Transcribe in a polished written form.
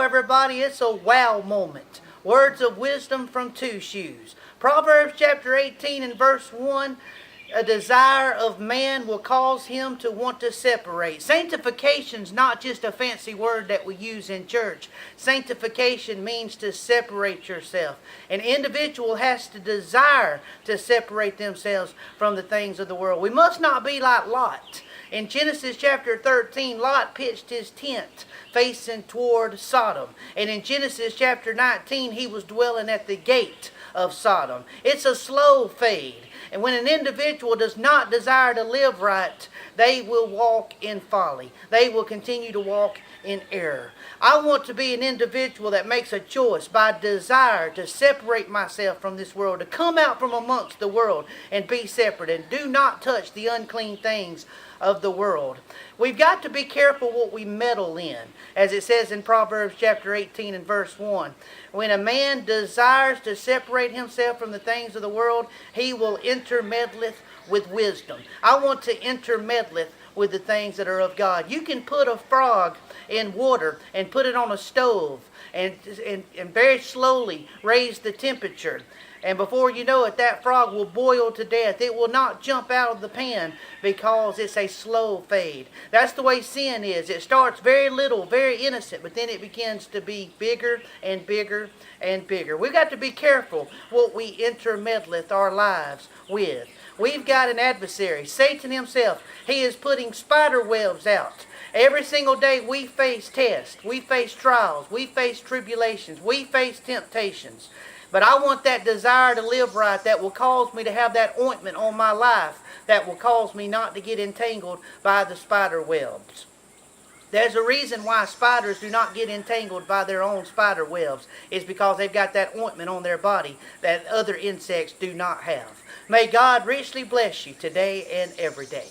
everybody, it's a wow moment. Words of wisdom from Two Shoes. Proverbs chapter 18 and verse 1. A desire of man will cause him to want to separate. Sanctification's not just a fancy word that we use in church. Sanctification means to separate yourself. An individual has to desire to separate themselves from the things of the world. We must not be like Lot. In Genesis chapter 13, Lot pitched his tent facing toward Sodom. And in Genesis chapter 19, he was dwelling at the gate of Sodom. It's a slow fade. And when an individual does not desire to live right, they will walk in folly. They will continue to walk in error. I want to be an individual that makes a choice by desire to separate myself from this world, to come out from amongst the world and be separate and do not touch the unclean things of the world. We've got to be careful what we meddle in, as it says in Proverbs chapter 18 and verse 1. When a man desires to separate himself from the things of the world, he will intermeddleth with wisdom. I want to intermeddleth with the things that are of God. You can put a frog in water and put it on a stove and very slowly raise the temperature. And before you know it, that frog will boil to death. It will not jump out of the pan because it's a slow fade. That's the way sin is. It starts very little, very innocent, but then it begins to be bigger and bigger and bigger. We've got to be careful what we intermeddleth our lives with. We've got an adversary, Satan himself. He is putting spider webs out. Every single day we face tests, we face trials, we face tribulations, we face temptations. But I want that desire to live right that will cause me to have that ointment on my life that will cause me not to get entangled by the spider webs. There's a reason why spiders do not get entangled by their own spider webs. It's because they've got that ointment on their body that other insects do not have. May God richly bless you today and every day.